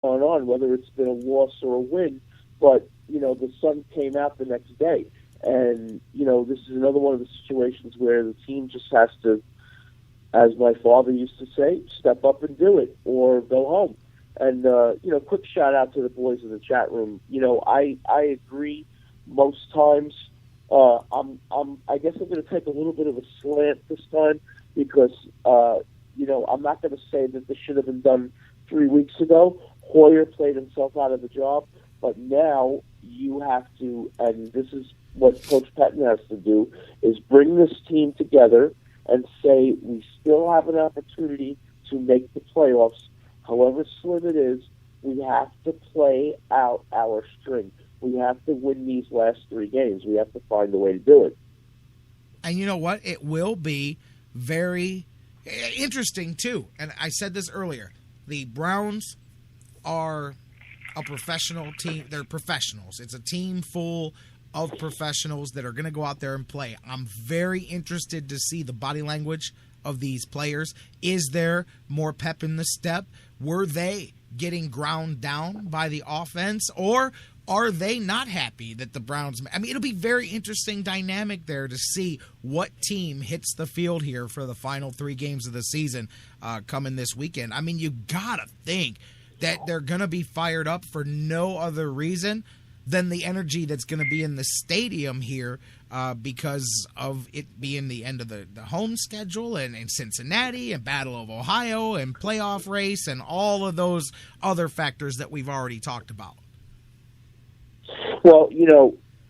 on, whether it's been a loss or a win. But, the sun came out the next day. And, this is another one of the situations where the team just has to, as my father used to say, step up and do it or go home. And, quick shout out to the boys in the chat room. I agree most times. I guess I'm going to take a little bit of a slant this time because, I'm not going to say that this should have been done 3 weeks ago. Hoyer played himself out of the job, but now you have to, and this is what Coach Pettin has to do, is bring this team together and say we still have an opportunity to make the playoffs. However slim it is, we have to play out our string. We have to win these last 3 games. We have to find a way to do it. And you know what? It will be very interesting, too. And I said this earlier. The Browns are a professional team. They're professionals. It's a team full of professionals that are going to go out there and play. I'm very interested to see the body language of these players. Is there more pep in the step? Were they getting ground down by the offense, or are they not happy that the Browns? I mean, it'll be very interesting dynamic there to see what team hits the field here for the final 3 games of the season coming this weekend. I mean, you gotta think that they're gonna be fired up for no other reason than the energy that's going to be in the stadium here because of it being the end of the home schedule and Cincinnati and Battle of Ohio and playoff race and all of those other factors that we've already talked about. Well,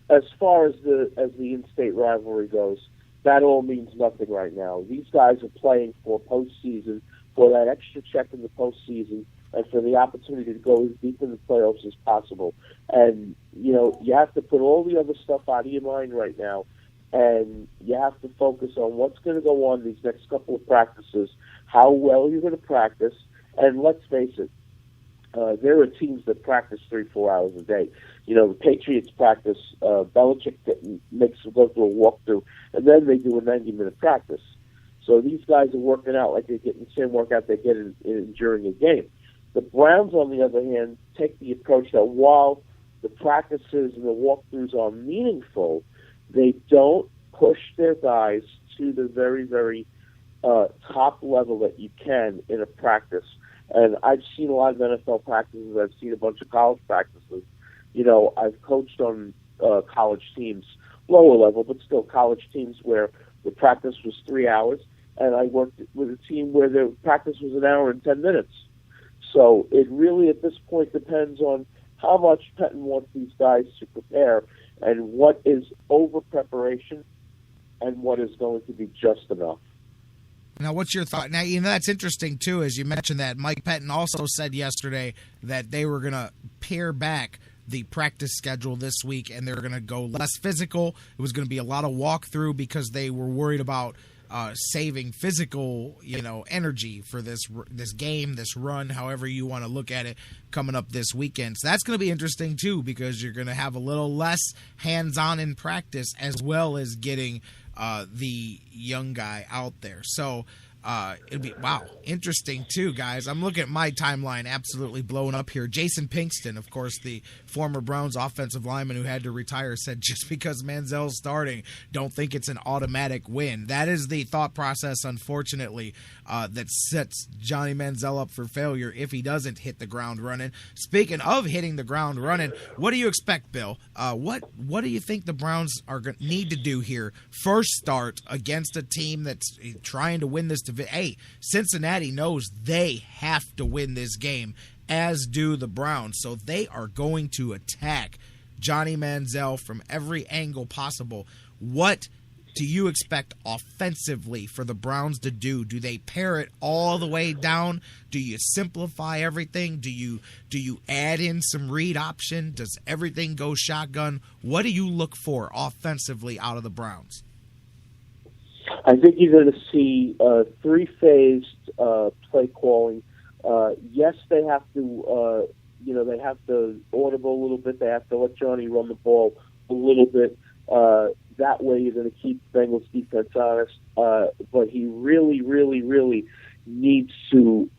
as far as the in-state rivalry goes, that all means nothing right now. These guys are playing for postseason, for that extra check in the postseason, and for the opportunity to go as deep in the playoffs as possible. And, you have to put all the other stuff out of your mind right now, and you have to focus on what's going to go on these next couple of practices, how well you're going to practice, and let's face it, there are teams that practice 3-4 hours a day. The Patriots practice, Belichick makes them go through a walkthrough, and then they do a 90-minute practice. So these guys are working out like they're getting the same workout they get during a game. The Browns, on the other hand, take the approach that while the practices and the walkthroughs are meaningful, they don't push their guys to the very, very top level that you can in a practice. And I've seen a lot of NFL practices. I've seen a bunch of college practices. I've coached on college teams, lower level, but still college teams where the practice was 3 hours, and I worked with a team where the practice was an hour and 10 minutes. So it really, at this point, depends on how much Pettin wants these guys to prepare and what is over-preparation and what is going to be just enough. Now, what's your thought? Now, that's interesting, too, as you mentioned that. Mike Pettin also said yesterday that they were going to pare back the practice schedule this week and they're going to go less physical. It was going to be a lot of walkthrough because they were worried about saving physical, energy for this game, this run, however you want to look at it, coming up this weekend. So that's going to be interesting too, because you're going to have a little less hands-on in practice, as well as getting the young guy out there. So it'll be, interesting too, guys. I'm looking at my timeline absolutely blowing up here. Jason Pinkston, of course, the former Browns offensive lineman who had to retire, said just because Manziel's starting, don't think it's an automatic win. That is the thought process, unfortunately, that sets Johnny Manziel up for failure if he doesn't hit the ground running. Speaking of hitting the ground running, what do you expect, Bill? What do you think the Browns are going to need to do here? First start against a team that's trying to win this division. Hey, Cincinnati knows they have to win this game, as do the Browns. So they are going to attack Johnny Manziel from every angle possible. What do you expect offensively for the Browns to do? Do they pare it all the way down? Do you simplify everything? Do you add in some read option? Does everything go shotgun? What do you look for offensively out of the Browns? I think you're going to see three-phased play calling. Yes, they have to, they have to audible a little bit. They have to let Johnny run the ball a little bit. That way you're going to keep Bengals defense honest. But he really, really, really needs to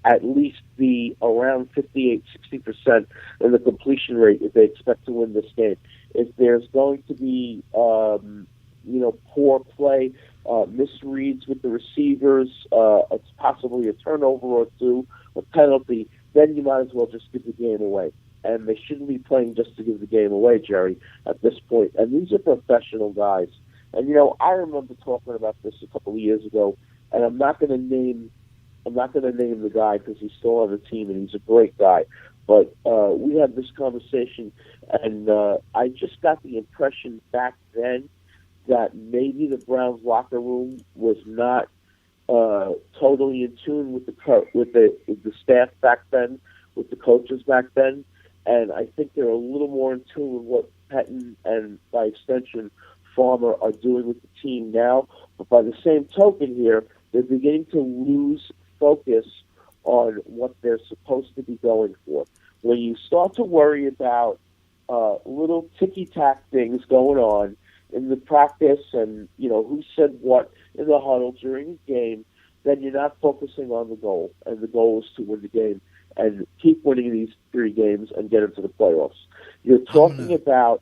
at least be around 58-60% in the completion rate if they expect to win this game. If there's going to be poor play, misreads with the receivers, it's possibly a turnover or two, a penalty, then you might as well just give the game away. And they shouldn't be playing just to give the game away, Jerry, at this point. And these are professional guys. And I remember talking about this a couple of years ago, and I'm not going to name the guy because he's still on the team and he's a great guy. But we had this conversation, and I just got the impression back then that maybe the Browns locker room was not totally in tune with the staff back then, with the coaches back then, and I think they're a little more in tune with what Pettin and, by extension, Farmer are doing with the team now. But by the same token here, they're beginning to lose focus on what they're supposed to be going for. When you start to worry about little ticky-tack things going on in the practice and, who said what in the huddle during the game, then you're not focusing on the goal. And the goal is to win the game and keep winning these 3 games and get into the playoffs. You're talking about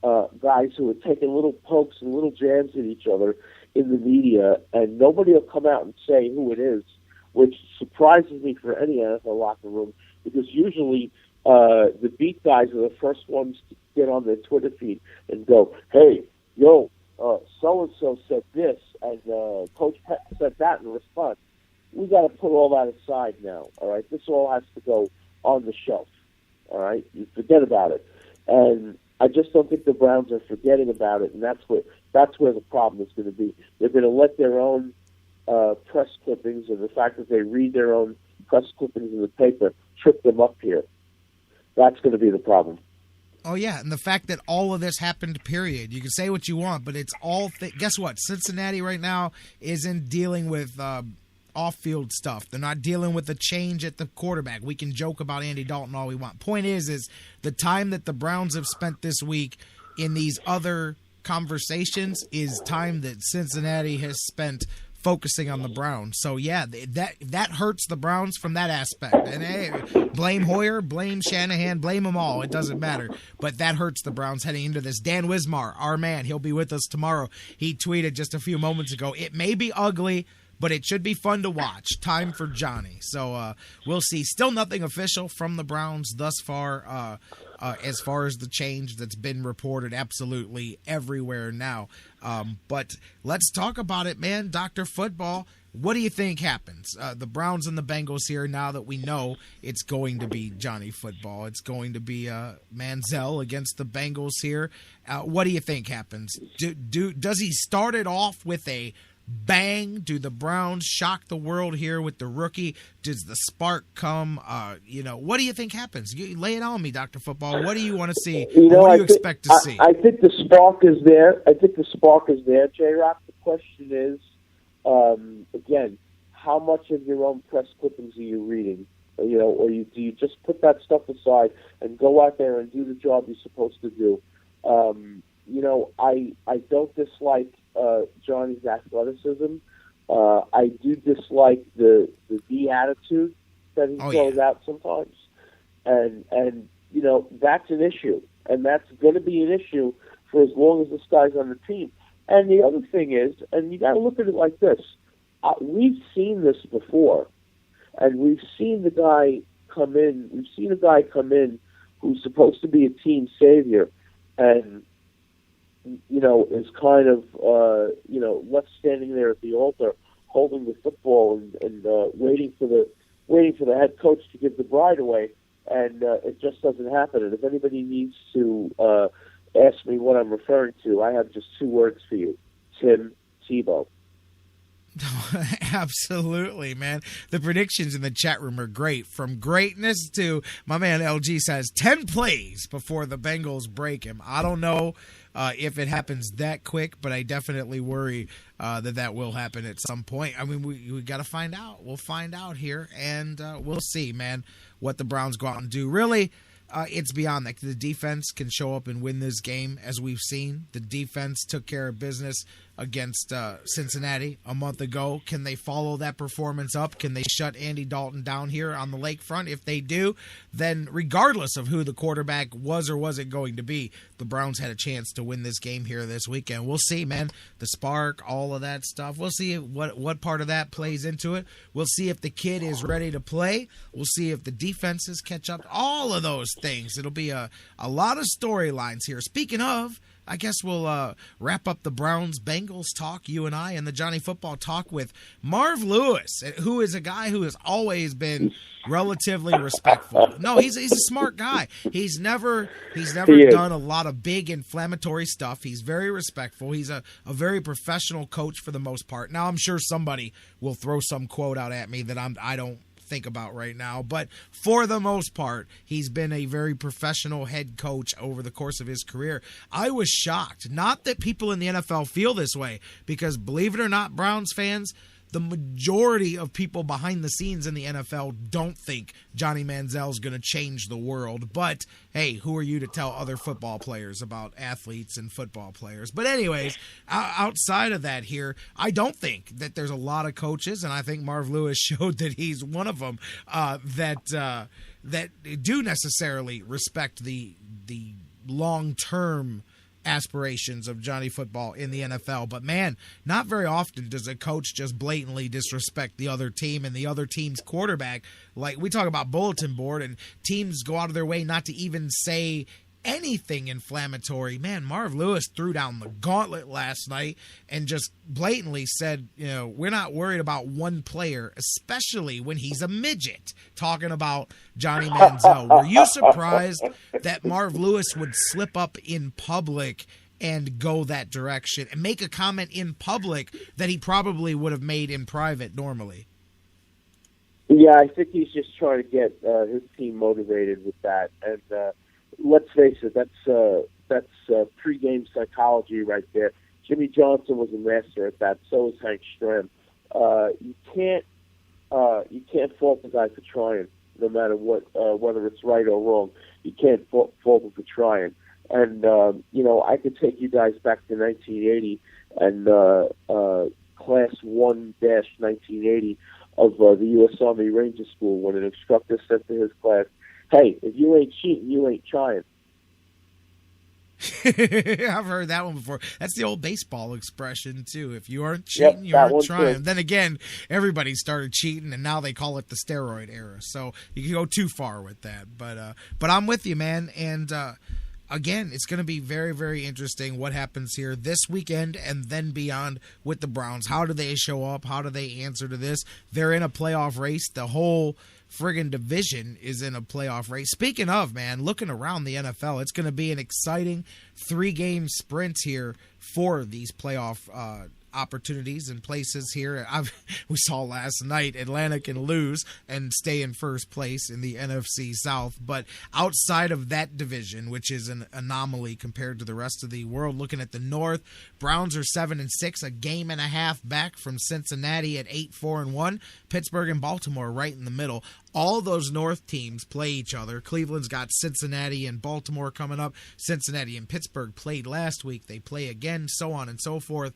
guys who are taking little pokes and little jabs at each other in the media, and nobody will come out and say who it is, which surprises me for any NFL locker room, because usually the beat guys are the first ones to get on their Twitter feed and go, hey, so-and-so said this, and Coach Pett said that in response. We got to put all that aside now, all right? This all has to go on the shelf, all right? You forget about it. And I just don't think the Browns are forgetting about it, and that's where the problem is going to be. They're going to let their own press clippings and the fact that they read their own press clippings in the paper trip them up here. That's going to be the problem. Oh, yeah, and the fact that all of this happened, period. You can say what you want, but it's all guess what? Cincinnati right now isn't dealing with off-field stuff. They're not dealing with the change at the quarterback. We can joke about Andy Dalton all we want. Point is the time that the Browns have spent this week in these other conversations is time that Cincinnati has spent focusing on the Browns. So, yeah, that hurts the Browns from that aspect. And, hey, blame Hoyer, blame Shanahan, blame them all. It doesn't matter. But that hurts the Browns heading into this. Dan Wismar, our man, he'll be with us tomorrow. He tweeted just a few moments ago, it may be ugly, but it should be fun to watch. Time for Johnny. So we'll see. Still nothing official from the Browns thus far as the change that's been reported absolutely everywhere now. But let's talk about it, man. Dr. Football, what do you think happens? The Browns and the Bengals here, now that we know it's going to be Johnny Football. It's going to be Manziel against the Bengals here. What do you think happens? Does he start it off with a bang? Do the Browns shock the world here with the rookie? Does the spark come? What do you think happens? Lay it on me, Dr. Football. What do you want to see? What do you expect to see? I think the spark is there. J-Rock. The question is, again, how much of your own press clippings are you reading? Or do you just put that stuff aside and go out there and do the job you're supposed to do? I don't dislike Johnny's athleticism. I do dislike the D attitude that he throws out sometimes, and that's an issue, and that's going to be an issue for as long as this guy's on the team. And the other thing is, and you got to look at it like this: we've seen this before, and we've seen the guy come in. We've seen a guy come in who's supposed to be a team savior, and is kind of, left standing there at the altar, holding the football and waiting for the head coach to give the bride away, and it just doesn't happen. And if anybody needs to ask me what I'm referring to, I have just 2 words for you: Tim Tebow. Absolutely, man. The predictions in the chat room are great. From greatness to, my man LG says, 10 plays before the Bengals break him. I don't know if it happens that quick, but I definitely worry that will happen at some point. I mean, we got to find out. We'll find out here, and we'll see, man, what the Browns go out and do. Really, it's beyond that. The defense can show up and win this game, as we've seen. The defense took care of business against Cincinnati a month ago. Can they follow that performance up? Can they shut Andy Dalton down here on the lakefront? If they do, then regardless of who the quarterback was or wasn't going to be, the Browns had a chance to win this game here this weekend. We'll see, man. The spark, all of that stuff. We'll see what part of that plays into it. We'll see if the kid is ready to play. We'll see if the defenses catch up. All of those things. It'll be a lot of storylines here. Speaking of, I guess we'll wrap up the Browns-Bengals talk, you and I, and the Johnny Football talk with Marv Lewis, who is a guy who has always been relatively respectful. No, he's a smart guy. He's never done a lot of big inflammatory stuff. He's very respectful. He's a very professional coach for the most part. Now, I'm sure somebody will throw some quote out at me that I don't think about right now, but for the most part, he's been a very professional head coach over the course of his career. I was shocked, not that people in the NFL feel this way, because believe it or not, Browns fans, the majority of people behind the scenes in the NFL don't think Johnny Manziel's going to change the world. But, hey, who are you to tell other football players about athletes and football players? But anyways, outside of that here, I don't think that there's a lot of coaches, and I think Marv Lewis showed that he's one of them, that do necessarily respect the long-term aspirations of Johnny Football in the NFL. But man, not very often does a coach just blatantly disrespect the other team and the other team's quarterback. Like, we talk about bulletin board and teams go out of their way not to even say anything inflammatory. Man, Marv Lewis threw down the gauntlet last night and just blatantly said, we're not worried about one player, especially when he's a midget, talking about Johnny Manziel. Were you surprised that Marv Lewis would slip up in public and go that direction and make a comment in public that he probably would have made in private normally? Yeah, I think he's just trying to get his team motivated with that. And let's face it, that's pregame psychology right there. Jimmy Johnson was a master at that. So was Hank Stram. You can't fault the guy for trying, no matter what, whether it's right or wrong. You can't fault him for trying. And I could take you guys back to 1980 and Class 1-1980 of the U.S. Army Ranger School, when an instructor said to his class, "Hey, if you ain't cheating, you ain't trying." I've heard that one before. That's the old baseball expression, too. If you aren't cheating, you aren't trying. Too. Then again, everybody started cheating, and now they call it the steroid era. So you can go too far with that. But I'm with you, man. And again, it's going to be very, very interesting what happens here this weekend and then beyond with the Browns. How do they show up? How do they answer to this? They're in a playoff race. The whole friggin' division is in a playoff race. Speaking of, man, looking around the NFL, it's going to be an exciting 3-game sprint here for these playoff opportunities and places here. We saw last night Atlanta can lose and stay in first place in the NFC South. But outside of that division, which is an anomaly compared to the rest of the world, looking at the North, Browns are 7-6, a game and a half back from Cincinnati at 8-4-1. Pittsburgh and Baltimore right in the middle. All those North teams play each other. Cleveland's got Cincinnati and Baltimore coming up. Cincinnati and Pittsburgh played last week. They play again, so on and so forth.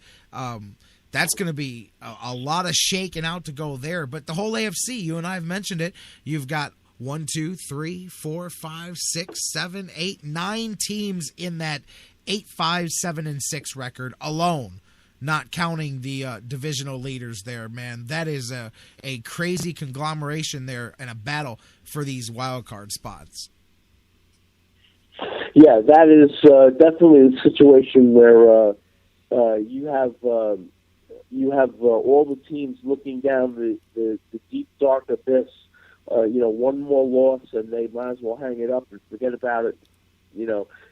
That's going to be a lot of shaking out to go there. But the whole AFC, you and I have mentioned it. You've got 1, 2, 3, 4, 5, 6, 7, 8, 9 teams in that 8-5-7-6 record alone, not counting the divisional leaders there, man. That is a crazy conglomeration there and a battle for these wild card spots. Yeah, that is definitely a situation where you have all the teams looking down the deep, dark abyss. One more loss and they might as well hang it up and forget about it.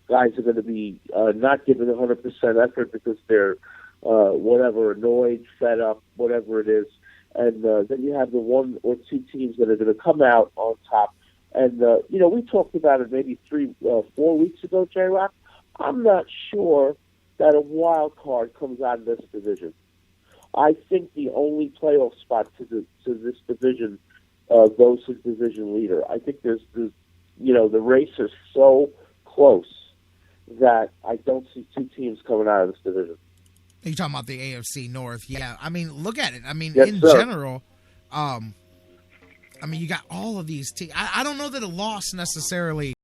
Guys are going to be not giving 100% effort because they're whatever, annoyed, fed up, whatever it is. And then you have the 1 or 2 teams that are going to come out on top. And, we talked about it maybe 4 weeks ago, J-Rock. I'm not sure that a wild card comes out of this division. I think the only playoff spot to this division goes to the division leader. I think the race is so close that I don't see 2 teams coming out of this division. You're talking about the AFC North. Yeah, I mean, look at it. I mean, Yes, in sir. general, I mean, you got all of these teams. I don't know that a loss necessarily